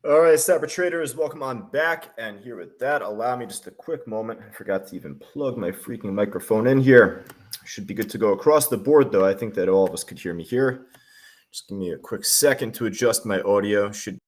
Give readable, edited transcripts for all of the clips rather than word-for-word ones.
All right, Sapper Traders, welcome on back. And here with that, allow me just a quick moment. I forgot to even plug my freaking microphone in here. Should be good to go across the board, though. I think that all of us could hear me here. Just give me a quick second to adjust my audio. Should be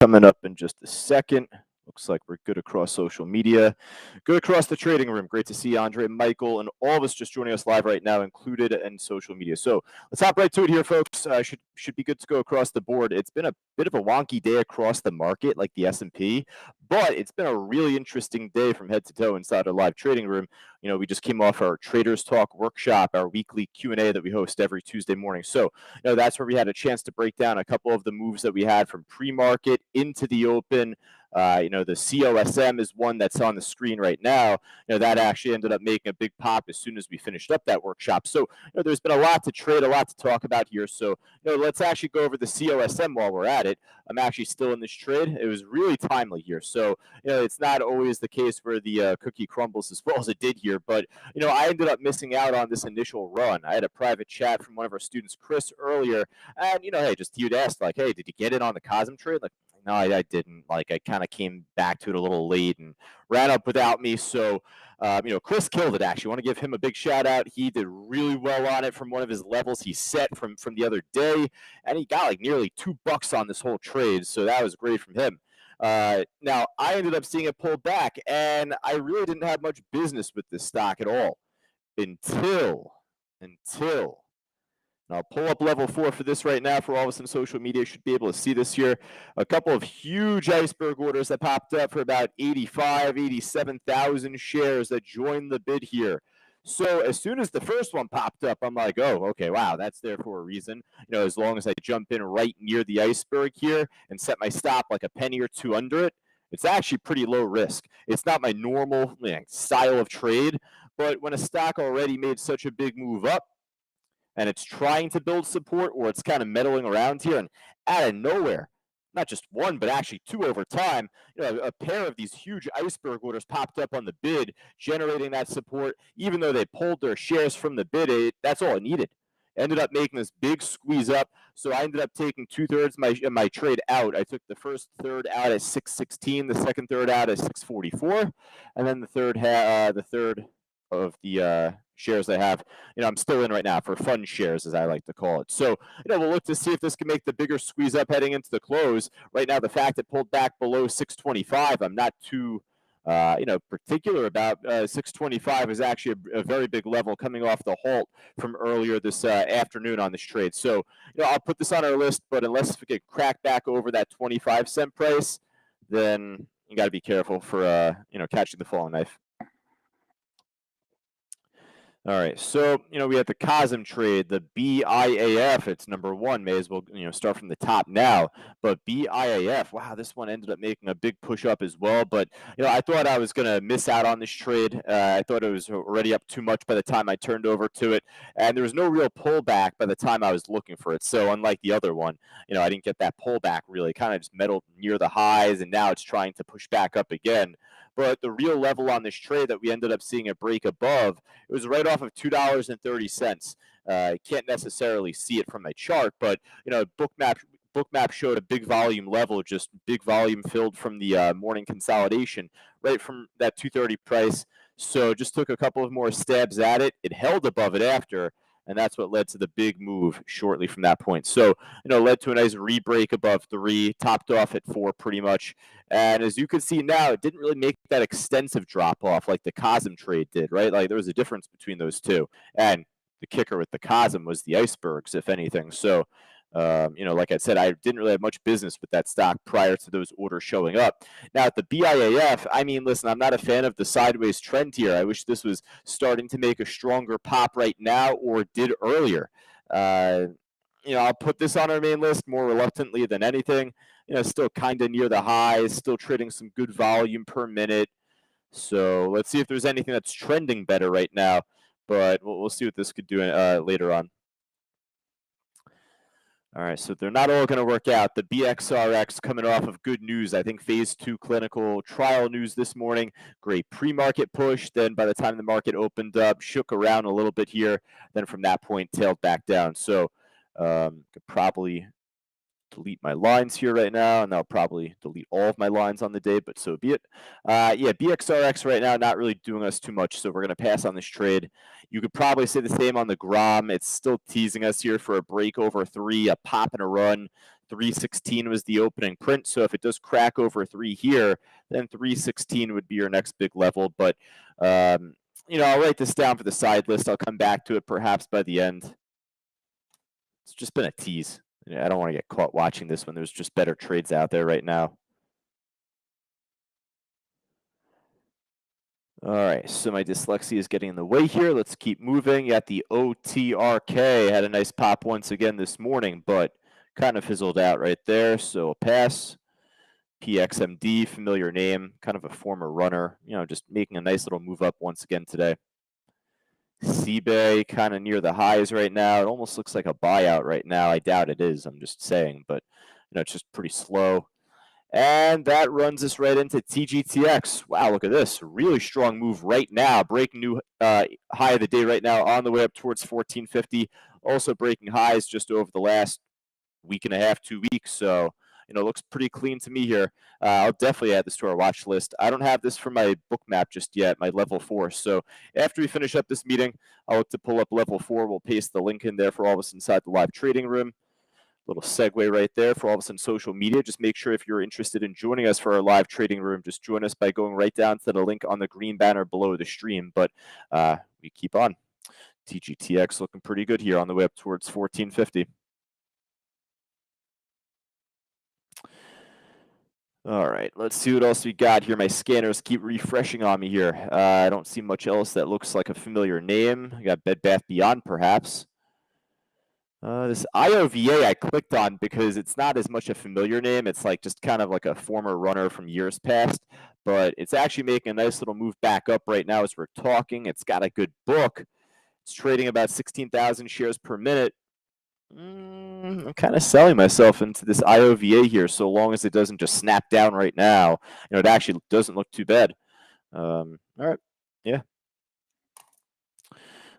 coming up in just a second. Looks like we're good across social media, good across the trading room. Great to see Andre, Michael, and all of us just joining us live right now, included in social media. So let's hop right to it here, folks. Should be good to go across the board. It's been a bit of a wonky day across the market, like the S&P, but it's been a really interesting day from head to toe inside our live trading room. You know, we just came off our Traders Talk workshop, our weekly Q&A that we host every Tuesday morning. So, you know, that's where we had a chance to break down a couple of the moves that we had from pre-market into the open. You know, the COSM is one that's on the screen right now. You know, that actually ended up making a big pop as soon as we finished up that workshop. So, you know, there's been a lot to trade, a lot to talk about here. So, you know, let's actually go over the COSM while we're at it. I'm actually still in this trade. It was really timely here. So, you know, it's not always the case where the cookie crumbles as well as it did here. But, you know, I ended up missing out on this initial run. I had a private chat from one of our students, Chris, earlier. And, you know, hey, just you'd asked, like, hey, did you get in on the COSM trade? Like, no, I didn't. Like, I kind of came back to it a little late and ran up without me. So, you know, Chris killed it, actually. I want to give him a big shout out. He did really well on it from one of his levels he set from the other day. And he got like nearly $2 on this whole trade. So that was great from him. Now, I ended up seeing it pull back, and I really didn't have much business with this stock at all until and I'll pull up level 4 for this right now for all of us on social media. You should be able to see this here. A couple of huge iceberg orders that popped up for about 87,000 shares that joined the bid here. So as soon as the first one popped up, I'm like, oh, okay, wow, that's there for a reason. You know, as long as I jump in right near the iceberg here and set my stop like a penny or two under it, it's actually pretty low risk. It's not my normal style of trade, but when a stock already made such a big move up, and it's trying to build support or it's kind of meddling around here, and out of nowhere, not just one, but actually two over time, you know, a pair of these huge iceberg orders popped up on the bid, generating that support. Even though they pulled their shares from the bid, that's all it needed. Ended up making this big squeeze up. So I ended up taking 2/3 my trade out. I took the first third out at 616, the second third out at 644, and then the third of the shares I have, you know, I'm still in right now for fun shares, as I like to call it. So, you know, we'll look to see if this can make the bigger squeeze up heading into the close. Right now, the fact it pulled back below 625, I'm not too, you know, particular about. 625 is actually a very big level coming off the halt from earlier this afternoon on this trade. So, you know, I'll put this on our list, but unless we get cracked back over that 25-cent price, then you got to be careful for, you know, catching the falling knife. All right, so, you know, we have the COSM trade, the BIAF, it's number 1, may as well, you know, start from the top now, but BIAF, wow, this one ended up making a big push up as well, but, you know, I thought I was going to miss out on this trade. I thought it was already up too much by the time I turned over to it, and there was no real pullback by the time I was looking for it, so unlike the other one, you know, I didn't get that pullback really, kind of just meddled near the highs, and now it's trying to push back up again. But the real level on this trade that we ended up seeing a break above, it was right off of $2.30. I can't necessarily see it from my chart, but, you know, Bookmap showed a big volume level, just big volume filled from the morning consolidation right from that 230 price. So just took a couple of more stabs at it. It held above it after, and that's what led to the big move shortly from that point. So, you know, led to a nice re-break above 3, topped off at 4 pretty much. And as you can see now, it didn't really make that extensive drop off like the COSM trade did, right? Like there was a difference between those two. And the kicker with the COSM was the icebergs, if anything. So, you know, like I said, I didn't really have much business with that stock prior to those orders showing up. Now, at the BIAF, I mean, listen, I'm not a fan of the sideways trend here. I wish this was starting to make a stronger pop right now or did earlier. You know, I'll put this on our main list more reluctantly than anything. You know, still kind of near the highs, still trading some good volume per minute. So let's see if there's anything that's trending better right now. But we'll see what this could do later on. All right, so they're not all going to work out. The BXRX coming off of good news. I think phase 2 clinical trial news this morning. Great pre-market push. Then by the time the market opened up, shook around a little bit here. Then from that point, tailed back down. So could probably delete my lines here right now, and I'll probably delete all of my lines on the day, but so be it. Yeah, BXRX right now not really doing us too much, so we're going to pass on this trade. You could probably say the same on the GROM. It's still teasing us here for a break over 3, a pop and a run. 316 was the opening print, so if it does crack over 3 here, then 316 would be your next big level. But I'll write this down for the side list. I'll come back to it perhaps by the end. It's just been a tease. I don't want to get caught watching this when there's just better trades out there right now. All right, so my dyslexia is getting in the way here. Let's keep moving. At the OTRK, had a nice pop once again this morning, but kind of fizzled out right there, so pass. PXMD, familiar name, kind of a former runner, just making a nice little move up once again today. CBay kind of near the highs right now. It almost looks like a buyout right now. I doubt it is, I'm just saying, but it's just pretty slow. And that runs us right into TGTX. Wow, look at this. Really strong move right now. Breaking new high of the day right now on the way up towards 1450. Also breaking highs just over the last week and a half, 2 weeks. So, looks pretty clean to me here. I'll definitely add this to our watch list. I don't have this for my book map just yet, my level 4. So after we finish up this meeting, I'll look to pull up level 4. We'll paste the link in there for all of us inside the live trading room. Little segue right there for all of us on social media. Just make sure if you're interested in joining us for our live trading room, just join us by going right down to the link on the green banner below the stream. But we keep on. TGTX looking pretty good here on the way up towards 1450. All right, let's see what else we got here. My scanners keep refreshing on me here. I don't see much else that looks like a familiar name. I got Bed Bath Beyond, perhaps. This IOVA I clicked on because it's not as much a familiar name. It's like just kind of like a former runner from years past, but it's actually making a nice little move back up right now as we're talking. It's got a good book. It's trading about 16,000 shares per minute. I'm kind of selling myself into this IOVA here, so long as it doesn't just snap down right now. It actually doesn't look too bad. All right, yeah.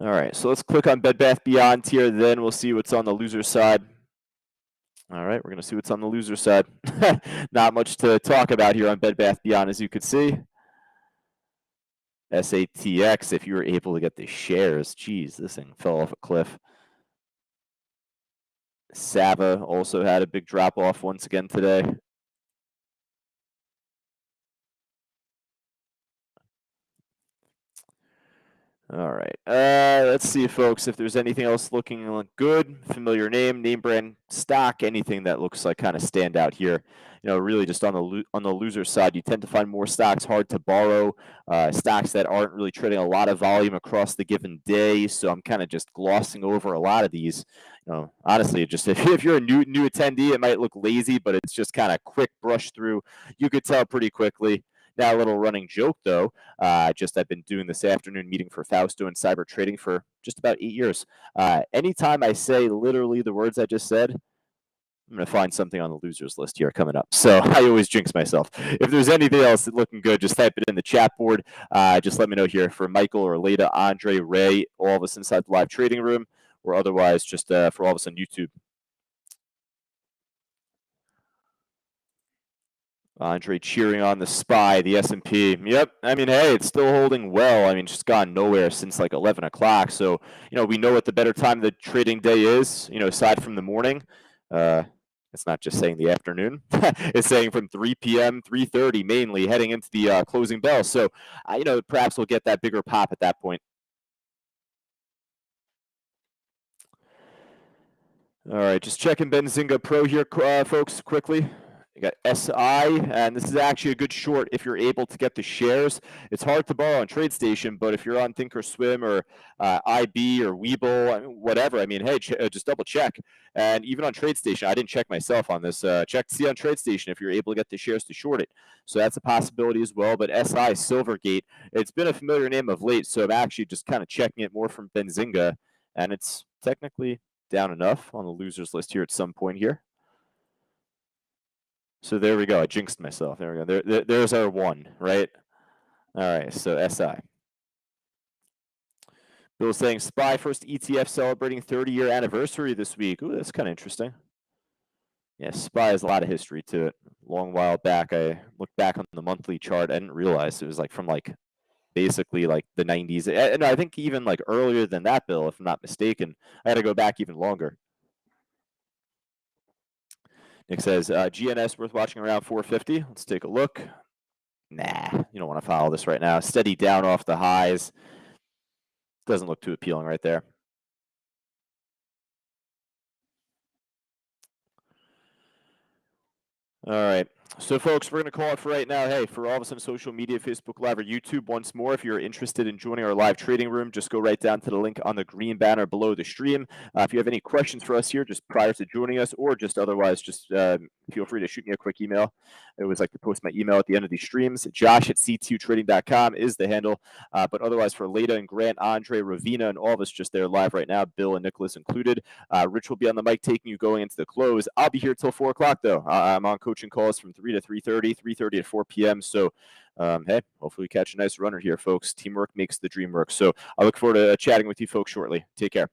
All right, so let's click on Bed Bath Beyond here, then we'll see what's on the loser side. All right, we're going to see what's on the loser side. Not much to talk about here on Bed Bath Beyond, as you could see. SATX, if you were able to get the shares. Geez, this thing fell off a cliff. Sava also had a big drop-off once again today. All right, let's see, folks, if there's anything else looking good. Familiar name brand, stock, anything that looks like kind of stand out here. Really just on the loser side, you tend to find more stocks hard to borrow, stocks that aren't really trading a lot of volume across the given day. So I'm kind of just glossing over a lot of these. Honestly, just if you're a new attendee, it might look lazy, but it's just kind of quick brush through. You could tell pretty quickly. Now, a little running joke, though, I've been doing this afternoon meeting for Fausto and cyber trading for just about 8 years. Anytime I say literally the words I just said, I'm going to find something on the losers list here coming up. So I always jinx myself. If there's anything else looking good, just type it in the chat board. Just let me know here for Michael or Leda, Andre, Ray, all of us inside the live trading room, or otherwise just for all of us on YouTube. Andre cheering on the SPY, the S&P. Yep. I mean, hey, it's still holding well. I mean, just gone nowhere since like 11 o'clock. So, we know what the better time of the trading day is, aside from the morning. It's not just saying the afternoon. It's saying from 3 p.m., 3:30 mainly, heading into the closing bell. So, perhaps we'll get that bigger pop at that point. All right, just checking Benzinga Pro here, folks, quickly. You got SI, and this is actually a good short if you're able to get the shares. It's hard to borrow on TradeStation, but if you're on Thinkorswim or IB or Webull, whatever, hey, just double check. And even on TradeStation, I didn't check myself on this. Check to see on TradeStation if you're able to get the shares to short it. So that's a possibility as well. But SI, Silvergate, it's been a familiar name of late, so I'm actually just kind of checking it more from Benzinga, and it's technically down enough on the losers list here at some point here. So there we go. I jinxed myself. There we go. There's our one, right? All right, so SI. Bill saying SPY first ETF celebrating 30-year anniversary this week. Ooh, that's kind of interesting. Yeah, SPY has a lot of history to it. Long while back, I looked back on the monthly chart. I didn't realize it was like from like basically like the 90s. And I think even like earlier than that, Bill, if I'm not mistaken. I had to go back even longer. Nick says, GNS worth watching around 450. Let's take a look. Nah, you don't want to follow this right now. Steady down off the highs. Doesn't look too appealing right there. All right. So, folks, we're going to call it for right now. Hey, for all of us on social media, Facebook Live or YouTube, once more, if you're interested in joining our live trading room, just go right down to the link on the green banner below the stream. If you have any questions for us here, just prior to joining us, or just otherwise, just feel free to shoot me a quick email. I always like to post my email at the end of these streams. Josh@c2trading.com is the handle. But otherwise, for Leda and Grant, Andre, Ravina, and all of us just there live right now, Bill and Nicholas included. Rich will be on the mic taking you going into the close. I'll be here till 4 o'clock, though. I'm on coaching calls from 3 to 3:30, 3:30 to 4 p.m. So, hey, hopefully we catch a nice runner here, folks. Teamwork makes the dream work. So I look forward to chatting with you folks shortly. Take care.